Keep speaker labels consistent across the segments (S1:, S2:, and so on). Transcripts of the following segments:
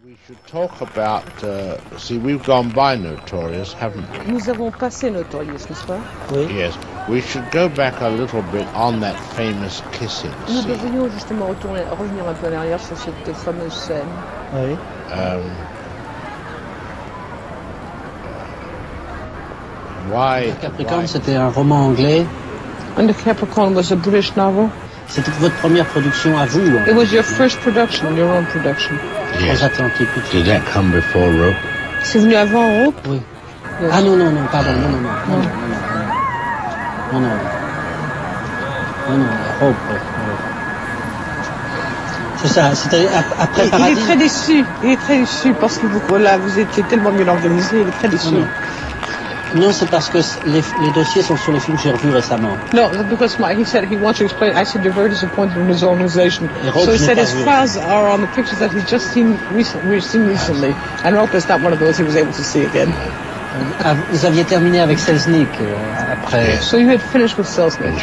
S1: We should talk about, see, we've gone by Notorious, haven't we?
S2: Nous avons passé Notorious, n'est-ce pas?
S3: Oui.
S1: Yes. We should go back a little bit on that famous kissing
S2: Nous
S1: scene.
S2: devrions justement revenir un peu en arrière sur cette fameuse scène.
S3: Oui.
S1: Why?
S3: Capricorn, c'était un roman anglais.
S2: And the Capricorn was a British novel.
S3: C'était votre première production à vous.
S2: It was your first production, your own production.
S1: Yes.
S3: Transatlantique.
S1: Did that come before Rope?
S2: C'est venu avant Rope?
S3: Oui.
S2: Yes.
S3: Ah non, pardon, non. Rope. C'est ça, c'était après Paradis.
S2: Il est très déçu parce que vous étiez tellement bien organisé, il est très déçu.
S3: Non, c'est parce que les dossiers sont sur les films que j'ai revus récemment.
S2: No, because he said he wants to explain. I said you're very disappointed in his organization. So he said his files are on the pictures that he's just seen recently. And Rope is not one of those he was able to see again.
S3: Vous aviez terminé avec Selznick après.
S1: Yes.
S2: So you had finished with Selznick.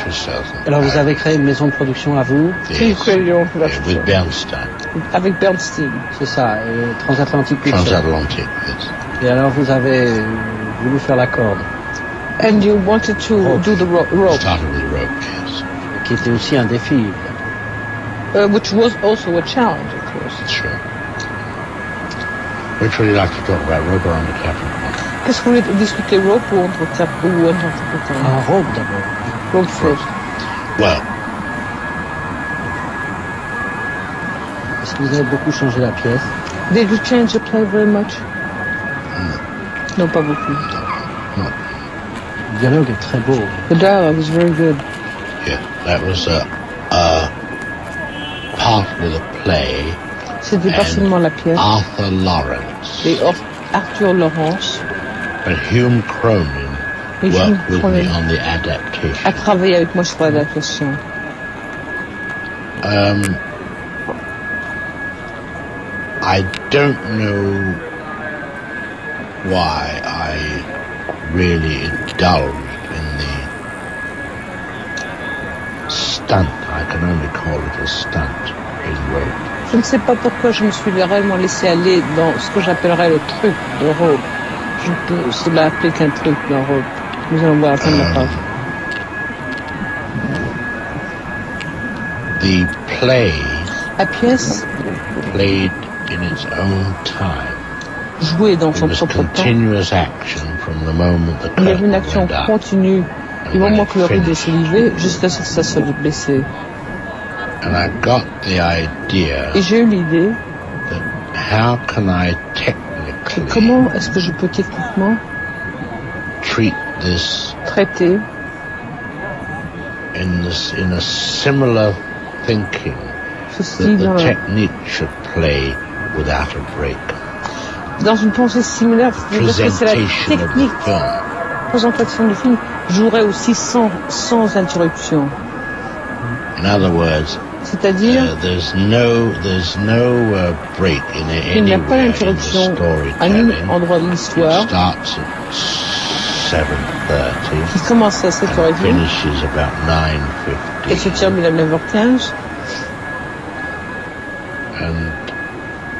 S3: Alors vous avez créé une maison de production à vous.
S1: Yes.
S2: So you created your own production.
S1: With Bernstein.
S2: Avec Bernstein.
S3: C'est ça, Transatlantique.
S1: Transatlantic, yes.
S3: Et alors vous avez voulu faire la corde.
S2: And you wanted to do the rope.
S1: Started with Rope, yes.
S3: Qui était aussi un défi.
S2: Which was also a challenge, of course.
S1: Sure. Which would you like to talk about, Rope or under Capricorn?
S2: Qu'est-ce que vous voulez discuter, Rope ou entre Capricorn?
S3: Rope d'abord.
S2: Rope first.
S1: Well.
S3: Est-ce que vous avez beaucoup changé la pièce?
S2: Did you change the play very much? Non, pas beaucoup.
S1: No.
S3: Le dialogue est très beau.
S2: The dialogue was very good.
S1: Yeah, that was a part of the play.
S2: C'était pas seulement la pièce.
S1: Arthur Lawrence.
S2: Et Arthur Lawrence.
S1: But Hume Cronin worked with me on the adaptation.
S2: A travaillé avec moi sur l'adaptation.
S1: I don't know why I really indulged in the stunt. I can only call it a stunt in Rope.
S2: Je ne sais pas pourquoi je me suis réellement laissé aller dans ce que j'appellerais le truc de Rope. Je peux cela appeler qu'un truc dans Rope. Nous allons voir à la fin de la page.
S1: The play
S2: La pièce
S1: played in its own time.
S2: Jouée dans son
S1: It was
S2: propre temps.
S1: continuous action from the moment the
S2: Il y avait une
S1: curtain
S2: action
S1: went up.
S2: continue du moment que le rideau s'est levé jusqu'à ce que ça soit blessé.
S1: And I got the idea
S2: Et j'ai eu l'idée
S1: that how can I
S2: que
S1: technically
S2: comment est-ce que je peux techniquement
S1: treat this
S2: traiter
S1: in a similar thinking
S2: ceci
S1: that
S2: dans
S1: the technique should play without a break.
S2: dans une pensée similaire, parce que c'est la
S1: Presentation of
S2: technique
S1: the film.
S2: présentation du film jouerait aussi sans interruption.
S1: In other words,
S2: C'est-à-dire,
S1: there's no break in
S2: il n'y a pas
S1: anywhere in the
S2: d'interruption à
S1: storytelling.
S2: nul endroit de l'histoire
S1: It starts at 7:30
S2: qui commence à
S1: and
S2: 7h30
S1: finishes about
S2: et se
S1: 9:15.
S2: termine à 9h15.
S1: And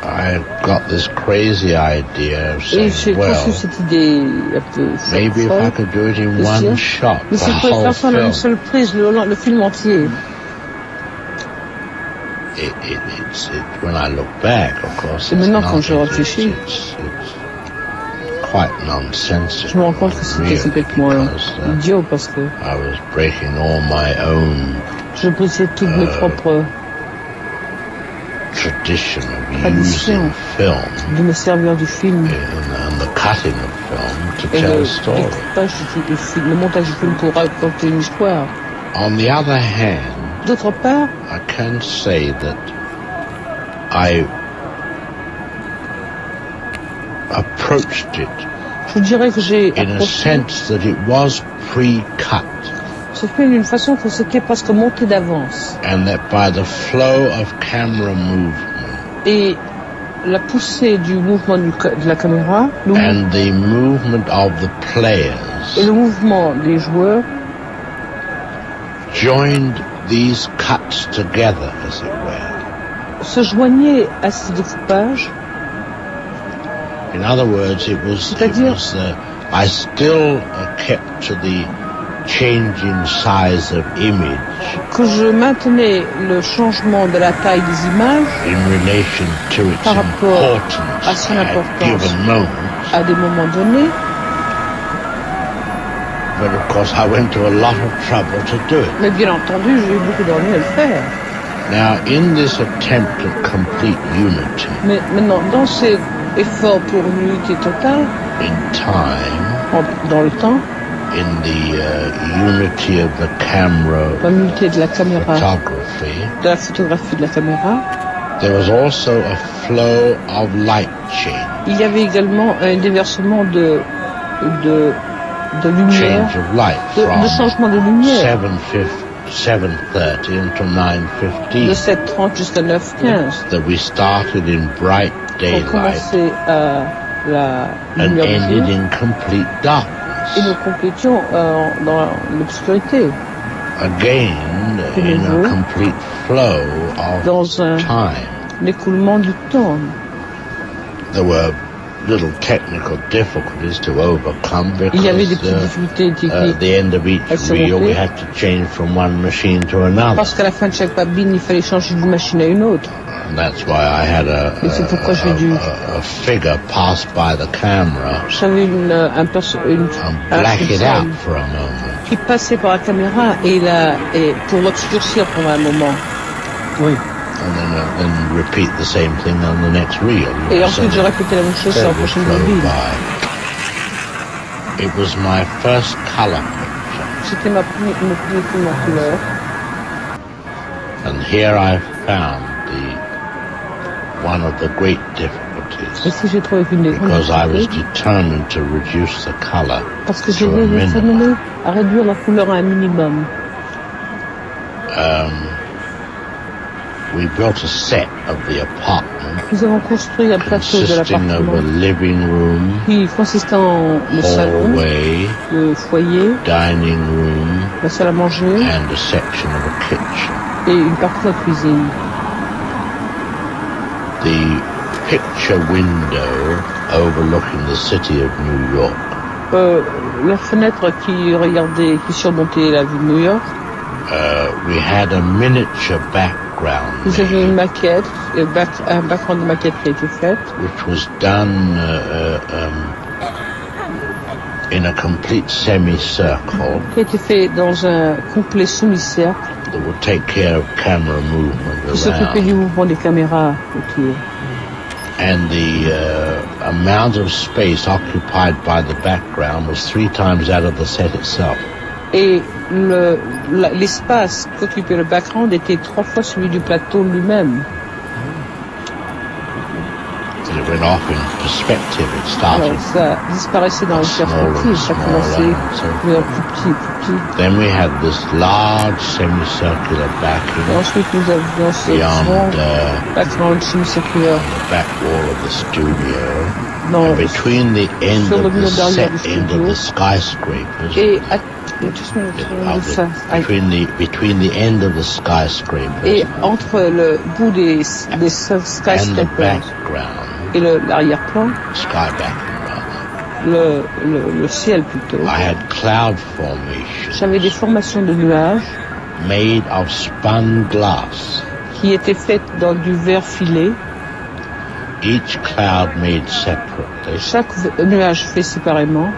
S1: I got this crazy idea of
S2: Et j'ai
S1: saying,
S2: conçu
S1: well,
S2: cette idée un peu
S1: maybe if I
S2: folle.
S1: could do it in
S2: de
S1: one
S2: dire,
S1: shot,
S2: mais
S1: the
S2: si je pouvais
S1: whole
S2: faire ça en
S1: film.
S2: une seule prise, le film entier.
S1: When I look back, of course,
S2: Et
S1: it's
S2: maintenant,
S1: not,
S2: quand je réfléchis,
S1: it's quite nonsensical.
S2: je me rends compte que c'était
S1: really,
S2: complètement
S1: because,
S2: idiot parce que
S1: I was breaking all my own
S2: je brisais toutes mes propres
S1: tradition of
S2: traditions
S1: using film
S2: de me servir du film
S1: and the cutting of film to
S2: et
S1: tell a
S2: le
S1: story.
S2: découpage du film, le montage du film pour raconter une histoire.
S1: On the other hand,
S2: D'autre part,
S1: I can say that I approached it
S2: je dirais que j'ai
S1: in a
S2: approché
S1: sense that it was pre-cut
S2: ce film d'une façon que c'était presque monté d'avance.
S1: and that by the flow of camera movement
S2: Et la poussée du mouvement de la caméra,
S1: and the movement of the
S2: et
S1: players
S2: le mouvement des joueurs
S1: joined these cuts together, as it were,
S2: se joignaient à ce découpage
S1: In other words, I still kept to the changing size of image.
S2: Que je maintenais le changement de la taille des images
S1: in relation to its
S2: par rapport
S1: importance
S2: à son
S1: at
S2: importance
S1: given moments.
S2: à des moments donnés.
S1: But of course, I went to a lot of trouble to do it.
S2: Mais bien entendu, j'ai eu beaucoup d'ennuis à le faire.
S1: Now, in this attempt at complete unity,
S2: Mais maintenant, dans cet effort pour une unité totale,
S1: in time,
S2: dans le temps,
S1: in the unity of the camera,
S2: dans l'unité de la caméra,
S1: photography,
S2: de la photographie de la caméra,
S1: there was also a flow of light change.
S2: Il y avait également un déversement de lumière,
S1: Change of light
S2: de changement de lumière.
S1: 7:30 until 9:15.
S2: De 7:30 jusqu'à 9:15.
S1: That we started in bright
S2: On
S1: daylight
S2: commençait à la
S1: and
S2: lumière du
S1: ended
S2: jour
S1: in complete darkness.
S2: et nous complétions dans l'obscurité.
S1: Again, in a complete flow of
S2: dans l'écoulement du temps.
S1: There were little technical difficulties to overcome
S2: Il y avait des
S1: because
S2: petites difficultés techniques
S1: at the end of each reel we had to change from one machine to another.
S2: Parce qu'à la fin de chaque babine, il fallait changer d'une machine à une autre.
S1: And that's why I had a figure pass by the camera
S2: J'avais
S1: and black it out for a moment.
S2: Qui passait par la caméra et pour l'obscurcir pendant un moment.
S3: Oui.
S1: And then repeat the same thing on the next reel.
S2: Et ensuite, je répétais la même chose sur la prochaine babine.
S1: It was my first color picture.
S2: C'était mon premier film en couleur.
S1: And here I found one of the great difficulties.
S2: Ici, j'ai trouvé une des grandes
S1: because I was determined to reduce the color
S2: Parce que
S1: to a
S2: j'étais
S1: minimum.
S2: déterminé à réduire la couleur à un minimum.
S1: We built a set of the apartment.
S2: Nous avons construit un plateau de
S1: consisting of
S2: l'appartement
S1: a living room,
S2: qui consistait en le salon,
S1: hallway,
S2: le foyer,
S1: dining room,
S2: la salle à manger
S1: and a section of a kitchen.
S2: et une partie de la cuisine.
S1: The picture window overlooking the city of New York.
S2: La fenêtre qui surmontait la ville de New York.
S1: We had a miniature background.
S2: Vous avez une maquette, un background de maquette qui a été faite.
S1: Which was done in a complete semicircle.
S2: Qui a été fait dans un complet semi-cercle.
S1: That would take care of camera movement
S2: Qui s'occupait du mouvement des caméras autour.
S1: And the amount of space occupied by the background was 3 times that of the set itself.
S2: Et l'espace qu'occupait le background était 3 fois celui du plateau lui-même.
S1: And it went off in perspective. It started.
S2: Alors, ça disparaissait dans une perspective, ça commençait plus petit.
S1: Then we had this large semicircular backing.
S2: Et ensuite nous avions ce grand background semi-circulaire.
S1: The back wall of the studio.
S2: And
S1: between the end of the set end of the skyscrapers.
S2: Et
S1: between the end of the skyscrapers.
S2: Et entre le bout des skyscrapers et l'arrière-plan,
S1: sky backing,
S2: le ciel plutôt.
S1: I had cloud formations.
S2: J'avais des formations de nuages
S1: made of spun glass
S2: qui étaient faites dans du verre filé.
S1: Each cloud made separately.
S2: Chaque nuage fait séparément.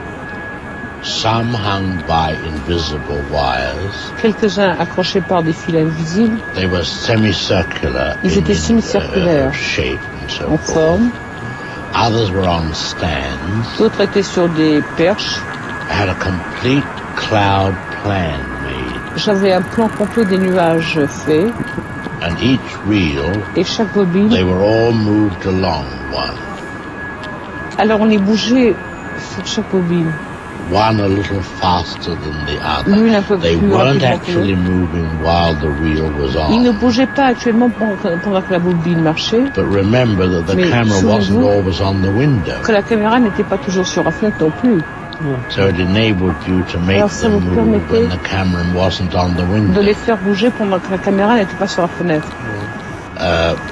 S1: Some hung by invisible wires.
S2: Quelques-uns accrochés par des fils invisibles.
S1: They were semicircular.
S2: Ils étaient semi-circulaires
S1: shape and so
S2: en forme.
S1: Others were on stands.
S2: D'autres étaient sur des perches.
S1: I had a complete cloud plan made.
S2: J'avais un plan complet des nuages faits.
S1: And each reel,
S2: et chaque bobine,
S1: they were all moved along one.
S2: Alors on les bougeait sur chaque bobine.
S1: One a little faster than the other.
S2: L'une un peu
S1: they
S2: plus
S1: weren't actually moving while the reel was on.
S2: Ils ne bougeaient pas actuellement pendant que la bobine marchait.
S1: But remember that the camera wasn't always on the window.
S2: Que la caméra n'était pas toujours sur la fenêtre non plus.
S1: So it enabled you to make them move when the camera wasn't on the window.
S2: De les faire bouger pendant que la caméra n'était pas sur la fenêtre.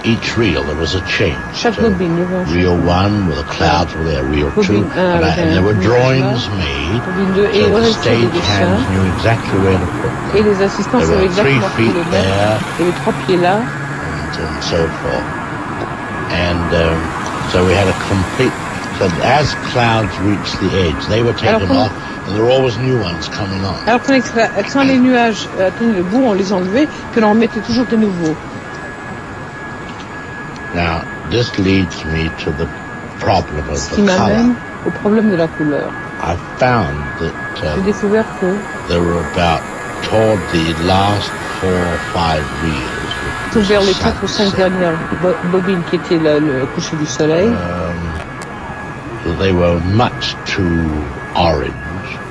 S1: each reel there was a change.
S2: Chaque bobine, il y avait un
S1: Reel
S2: changement.
S1: 1 with the clouds were there, reel 2,
S2: Bobine 1 avec
S1: and there were drawings made,
S2: bobine 2, et
S1: so
S2: on
S1: the
S2: a fait des
S1: stage
S2: dessins,
S1: hands knew exactly where to put them.
S2: et les assistants
S1: There
S2: savaient
S1: were 3
S2: exactement où
S1: feet
S2: les
S1: there,
S2: mettre. Il y avait 3 pieds là,
S1: and so forth. And so we had a complete. So as clouds reached the edge, they were taken off, and there were always new ones coming on.
S2: Alors quand les nuages atteignaient le bout, on les enlevait, puis on en mettait toujours de nouveaux.
S1: Now, this leads me to the problem of
S2: Ce
S1: the
S2: qui m'amène
S1: color.
S2: au problème de la couleur.
S1: I found that
S2: J'ai découvert que
S1: there were about toward the last 4 or 5 reels.
S2: vers les 4 ou 5 dernières bobines qui étaient le coucher du soleil,
S1: They were much too orange.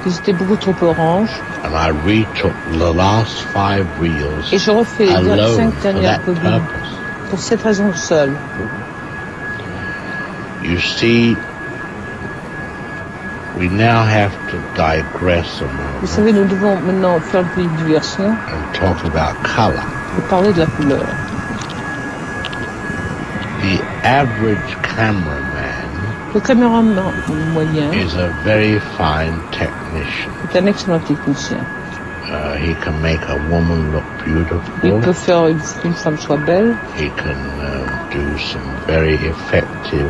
S2: ils étaient beaucoup trop orange.
S1: And I retook the last 5 reels
S2: Et je refais les
S1: alone
S2: 5
S1: for
S2: dernières
S1: that
S2: bobines
S1: purpose.
S2: pour cette raison seule.
S1: You see, we now have to digress a
S2: Vous
S1: moment
S2: savez, nous devons maintenant faire une petite diversion
S1: and talk about color.
S2: et parler de la couleur.
S1: The average cameraman
S2: Le caméraman moyen
S1: is a very fine technician.
S2: est un excellent technicien.
S1: He can make a woman look
S2: Il
S1: beautiful.
S2: peut faire qu'une femme soit belle.
S1: He can do some very effective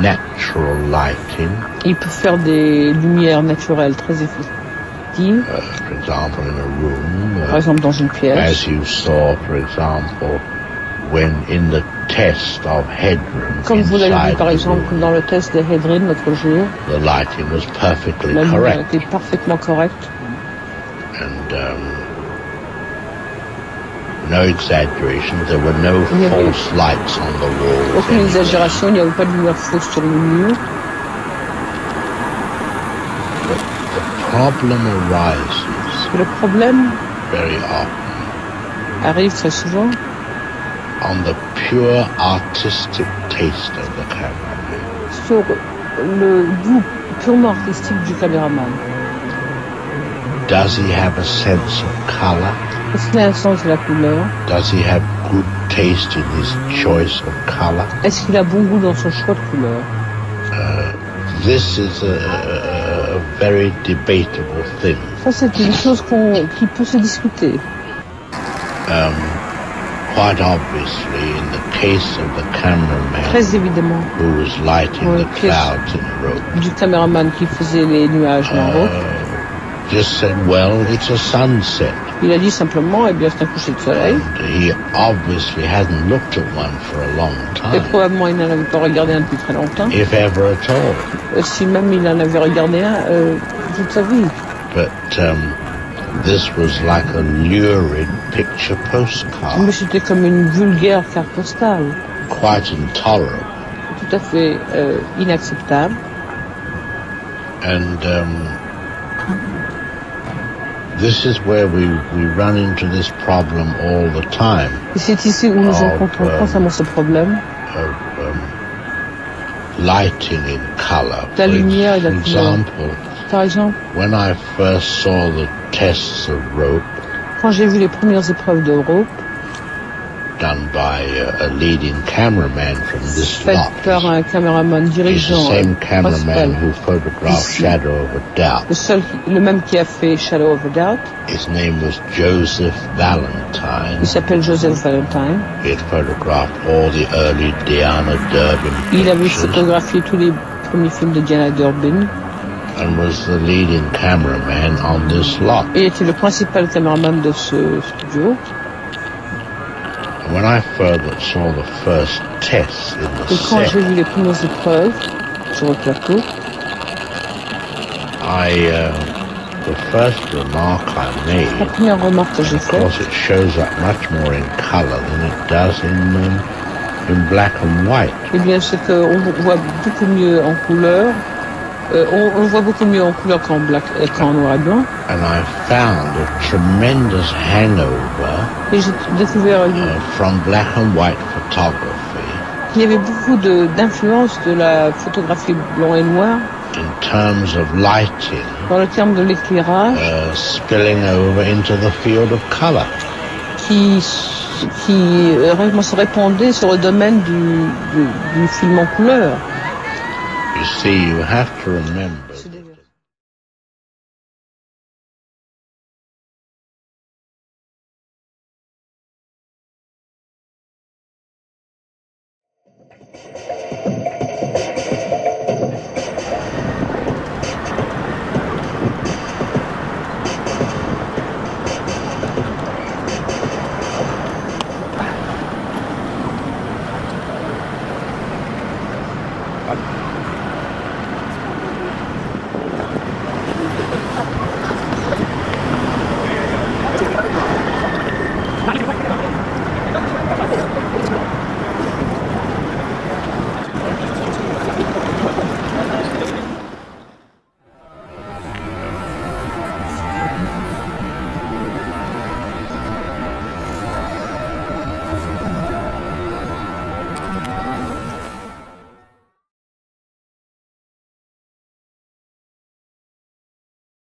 S1: natural lighting.
S2: Il peut faire des lumières naturelles très effectives.
S1: For example, in a room.
S2: Par exemple, dans une pièce.
S1: As you saw, for example, when in the test of headroom
S2: Comme vous l'avez vu,
S1: inside
S2: par
S1: the
S2: exemple,
S1: room,
S2: dans le test de Hedrin l'autre jour,
S1: the lighting was perfectly
S2: la lumière
S1: correct.
S2: était parfaitement correcte.
S1: And no exaggeration, there were no false lights on the walls.
S2: Aucune
S1: anywhere.
S2: exagération, il n'y avait pas de lumière fausse sur le mur.
S1: But the problem arises
S2: Et le problème
S1: very often
S2: arrive très souvent
S1: on the pure artistic taste of the cameraman.
S2: sur le goût purement artistique du caméraman.
S1: Does he have a sense of color?
S2: Est-ce qu'il a un sens de la couleur?
S1: Does he have good taste in his choice of color?
S2: Est-ce qu'il a bon goût dans son choix de couleur?
S1: This is a very debatable thing.
S2: Ça, c'est une chose qui peut se discuter.
S1: Quite obviously, in the case of the cameraman
S2: Très évidemment,
S1: who was lighting
S2: Ouais,
S1: the
S2: pièce.
S1: clouds in rope,
S2: du caméraman qui faisait les nuages en route,
S1: just said, well, it's a sunset.
S2: il a dit simplement, eh bien, c'est un coucher de soleil.
S1: And he obviously hadn't looked at one for a long
S2: Et
S1: time,
S2: probablement, il n'en avait pas regardé un depuis très longtemps.
S1: if ever at all.
S2: Si même il en avait regardé un toute sa vie.
S1: But this was like a lurid picture postcard,
S2: Mais c'était comme une vulgaire carte postale.
S1: quite intolerable.
S2: Tout à fait inacceptable.
S1: And this is where we run into this problem all the time
S2: Et c'est ici où nous rencontrons constamment ce problème.
S1: of lighting in color.
S2: La lumière et la
S1: For
S2: couleur.
S1: example,
S2: Par exemple,
S1: when I first saw the tests of rope
S2: quand j'ai vu les premières épreuves de rope,
S1: done by a leading cameraman from this
S2: faites
S1: lot,
S2: par un caméraman
S1: he's the
S2: dirigeant
S1: same cameraman
S2: principal,
S1: who photographed
S2: Ici.
S1: Shadow of a Doubt.
S2: le même qui a fait Shadow of a Doubt,
S1: His name was Joseph Valentine.
S2: il s'appelle Joseph Valentine.
S1: He had photographed all the early Diana Durbin
S2: Il avait
S1: pictures
S2: photographié tous les premiers films de Diana Durbin.
S1: and was the leading cameraman on this lot.
S2: Et était le principal caméraman de ce studio.
S1: When I further saw the first tests in the
S2: Et quand
S1: set,
S2: j'ai vu les premières épreuves sur le plateau,
S1: the first remark I
S2: la
S1: made,
S2: première remarque que j'ai
S1: of
S2: faite,
S1: course it shows up much more in color than it does in black and white.
S2: eh bien, c'est qu'on voit beaucoup mieux en couleur. On voit beaucoup mieux en couleur qu'en noir et blanc.
S1: And I found a tremendous hangover
S2: Et j'ai découvert
S1: from black and white photography
S2: qu'il y avait beaucoup d'influence de la photographie blanc et noir
S1: in terms of lighting
S2: dans le terme de l'éclairage
S1: spilling over into the field of color.
S2: qui se répandait sur le domaine du film en couleur.
S1: You see, you have to remember